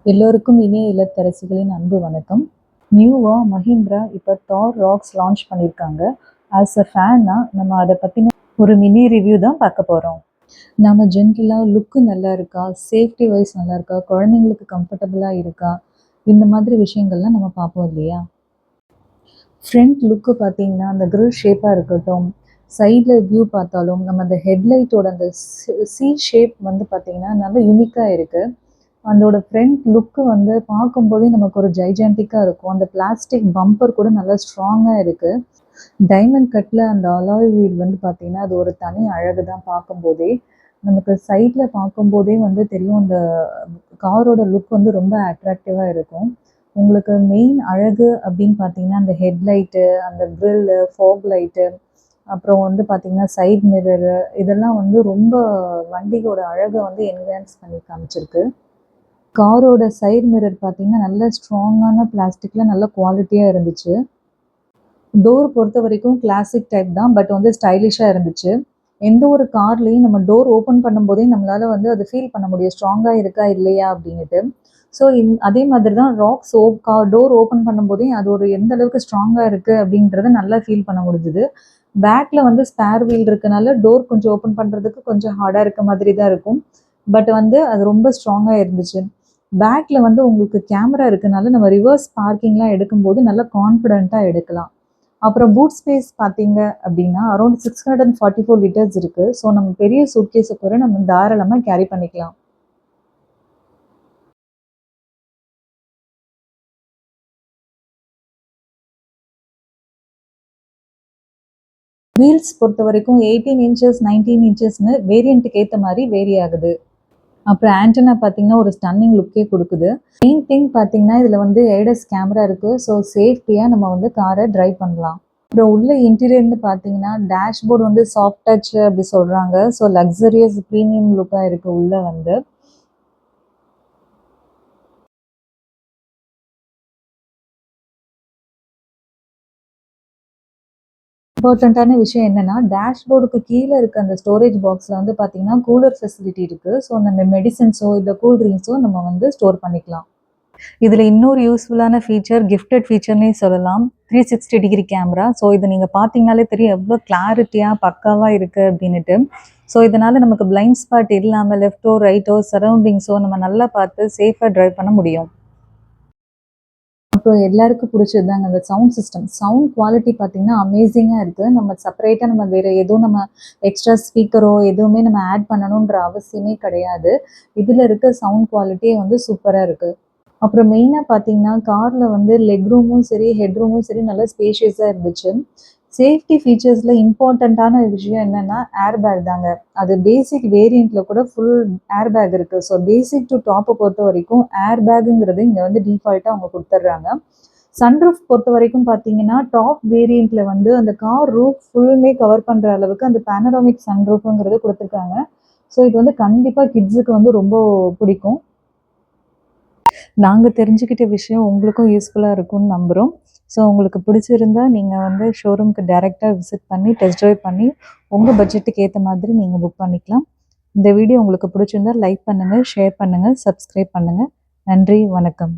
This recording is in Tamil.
எல்லோருக்கும் இனிய இல்லத்தரசிகளின் அன்பு வணக்கம். நியூவா மஹிந்திரா இப்போ தார் ராக்ஸ் லான்ச் பண்ணியிருக்காங்க. ஆஸ் அ ஃபேனா நம்ம அதை பற்றின ஒரு மினி ரிவ்யூ தான் பார்க்க போகிறோம். நம்ம ஜென்ரலாக லுக்கு நல்லா இருக்கா, சேஃப்டி வைஸ் நல்லா இருக்கா, குழந்தைங்களுக்கு கம்ஃபர்டபுளாக இருக்கா, இந்த மாதிரி விஷயங்கள்லாம் நம்ம பார்ப்போம் இல்லையா. ஃப்ரண்ட் லுக்கு பார்த்தீங்கன்னா அந்த கிரில் ஷேப்பாக இருக்கட்டும், சைடில் வியூ பார்த்தாலும் நம்ம அந்த ஹெட்லைட்டோட அந்த சி ஷேப் வந்து பார்த்திங்கன்னா நல்லா யூனிக்காக இருக்குது. அதோட ஃப்ரண்ட் லுக்கு வந்து பார்க்கும்போதே நமக்கு ஒரு ஜைஜாண்டிக்காக இருக்கும். அந்த பிளாஸ்டிக் பம்பர் கூட நல்லா ஸ்ட்ராங்காக இருக்குது. டைமண்ட் கட்டில் அந்த அலாய் வீல் வந்து பார்த்திங்கன்னா அது ஒரு தனி அழகு தான் பார்க்கும்போதே. நமக்கு சைடில் பார்க்கும்போதே வந்து தெரியும் அந்த காரோட லுக் வந்து ரொம்ப அட்ராக்டிவாக இருக்கும். உங்களுக்கு மெயின் அழகு அப்படின்னு பார்த்தீங்கன்னா அந்த ஹெட்லைட்டு, அந்த க்ரில்லு, ஃபாக் லைட்டு, அப்புறம் வந்து பார்த்திங்கன்னா சைட் மிரரு, இதெல்லாம் வந்து ரொம்ப வண்டியோட அழகை வந்து என்ஹான்ஸ் பண்ணி காமிச்சிருக்கு. காரோட சைட் மிரர் பார்த்தீங்கன்னா நல்ல ஸ்ட்ராங்கான பிளாஸ்டிக்கில் நல்ல குவாலிட்டியாக இருந்துச்சு. டோர் பொறுத்த வரைக்கும் கிளாசிக் டைப் தான், பட் வந்து ஸ்டைலிஷாக இருந்துச்சு. எந்த ஒரு கார்லேயும் நம்ம டோர் ஓப்பன் பண்ணும்போதே நம்மளால் வந்து அதை ஃபீல் பண்ண முடியும் ஸ்ட்ராங்காக இருக்கா இல்லையா அப்படின்ட்டு. ஸோ அதே மாதிரி தான் ராக்ஸ் டோர் ஓப்பன் பண்ணும்போதே அது ஒரு எந்த அளவுக்கு ஸ்ட்ராங்காக இருக்குது அப்படின்றத நல்லா ஃபீல் பண்ண முடிஞ்சுது. பேக்கில் வந்து ஸ்பேர் வீல் இருக்கனால டோர் கொஞ்சம் ஓப்பன் பண்ணுறதுக்கு கொஞ்சம் ஹார்டாக இருக்க மாதிரி தான் இருக்கும். பட் வந்து அது ரொம்ப ஸ்ட்ராங்காக இருந்துச்சு. பேக்கில் வந்து உங்களுக்கு கேமரா இருக்கனால நம்ம ரிவர்ஸ் பார்க்கிங்லாம் எடுக்கும்போது நல்லா கான்ஃபிடென்ட்டாக எடுக்கலாம். அப்புறம் பூட் ஸ்பேஸ் பார்த்தீங்க அப்படின்னா அரௌண்ட் 644 லிட்டர்ஸ் இருக்குது. ஸோ நம்ம பெரிய சூட்கேஸை கூட நம்ம தாராளமாக கேரி பண்ணிக்கலாம். வீல்ஸ் பொறுத்த வரைக்கும் 18 இன்ச்சஸ் 19 இன்ச்சஸ்னு வேரியண்ட்டுக்கு ஏற்ற மாதிரி வேரி ஆகுது. அப்புறம் ஆண்டனா பார்த்தீங்கன்னா ஒரு ஸ்டன்னிங் லுக்கே கொடுக்குது. மெயின் திங் பார்த்தீங்கன்னா இதில் வந்து ஏடஸ் கேமரா இருக்குது. ஸோ சேஃப்டியாக நம்ம வந்து காரை ட்ரைவ் பண்ணலாம். அப்புறம் உள்ள இன்டீரியர்னு பார்த்தீங்கன்னா டேஷ்போர்டு வந்து சாஃப்ட் டச் அப்படி சொல்கிறாங்க. ஸோ லக்ஸரியஸ் ப்ரீமியம் லுக்காக இருக்குது உள்ளே வந்து. இம்பார்ட்டண்ட்டான விஷயம் என்னென்னா டேஷ்போர்டுக்கு கீழே இருக்க அந்த ஸ்டோரேஜ் பாக்ஸில் வந்து பார்த்தீங்கன்னா கூலர் ஃபெசிலிட்டி இருக்குது. ஸோ நம்ம மெடிசன்ஸோ இல்லை கூல் ட்ரிங்க்ஸோ நம்ம வந்து ஸ்டோர் பண்ணிக்கலாம். இதில் இன்னொரு யூஸ்ஃபுல்லான ஃபீச்சர் கிஃப்டட் ஃபீச்சர்னே சொல்லலாம். 360 டிகிரி கேமரா. ஸோ இதை நீங்கள் பார்த்தீங்கனாலே தெரியும் எவ்வளோ கிளாரிட்டியாக பக்காவாக இருக்குது அப்படின்ட்டு. ஸோ இதனால் நமக்கு பிளைண்ட் ஸ்பாட் இல்லாமல் லெஃப்ட்டோ ரைட்டோ சரௌண்டிங்ஸோ நம்ம நல்லா பார்த்து சேஃபாக ட்ரைவ் பண்ண முடியும். அப்புறம் எல்லாருக்கும் பிடிச்சது தாங்க அந்த சவுண்ட் சிஸ்டம். சவுண்ட் குவாலிட்டி பார்த்தீங்கன்னா அமேசிங்காக இருக்குது. நம்ம செப்பரேட்டாக நம்ம வேறு எதுவும் நம்ம எக்ஸ்ட்ரா ஸ்பீக்கரோ எதுவுமே நம்ம ஆட் பண்ணணுன்ற அவசியமே கிடையாது. இதில் இருக்க சவுண்ட் குவாலிட்டியே வந்து சூப்பராக இருக்குது. அப்புறம் மெயினாக பார்த்தீங்கன்னா காரில் வந்து லெக் ரூமும் சரி ஹெட் ரூமும் சரி நல்லா ஸ்பேஷியஸாக இருந்துச்சு. சேஃப்டி ஃபீச்சர்ஸில் இம்பார்ட்டண்ட்டான விஷயம் என்னென்னா ஏர் பேக் தாங்க. அது பேசிக் வேரியண்ட்டில் கூட ஃபுல் ஏர் பேக் இருக்குது. ஸோ பேசிக் டு டாப்பை பொறுத்த வரைக்கும் ஏர் பேக்குங்கிறது இங்கே வந்து டிஃபால்ட்டாக அவங்க கொடுத்துட்றாங்க. சன்ரூஃப் பொறுத்த வரைக்கும் பார்த்தீங்கன்னா டாப் வேரியண்ட்டில் வந்து அந்த கார் ரூஃப் ஃபுல்லுமே கவர் பண்ணுற அளவுக்கு அந்த பேனராமிக் சன்ரூஃபுங்கிறது கொடுத்துருக்காங்க. ஸோ இது வந்து கண்டிப்பாக கிட்ஸுக்கு வந்து ரொம்ப பிடிக்கும். நாங்கள் தெரிஞ்சுக்கிட்ட விஷயம் உங்களுக்கும் யூஸ்ஃபுல்லாக இருக்கும்னு நம்புகிறோம். ஸோ உங்களுக்கு பிடிச்சிருந்தா நீங்கள் வந்து ஷோரூம்க்கு டைரெக்டாக விசிட் பண்ணி டெஸ்ட் ட்ரைவ் பண்ணி உங்கள் பட்ஜெட்டுக்கு ஏற்ற மாதிரி நீங்கள் புக் பண்ணிக்கலாம். இந்த வீடியோ உங்களுக்கு பிடிச்சிருந்தா லைக் பண்ணுங்கள், ஷேர் பண்ணுங்கள், சப்ஸ்கிரைப் பண்ணுங்கள். நன்றி, வணக்கம்.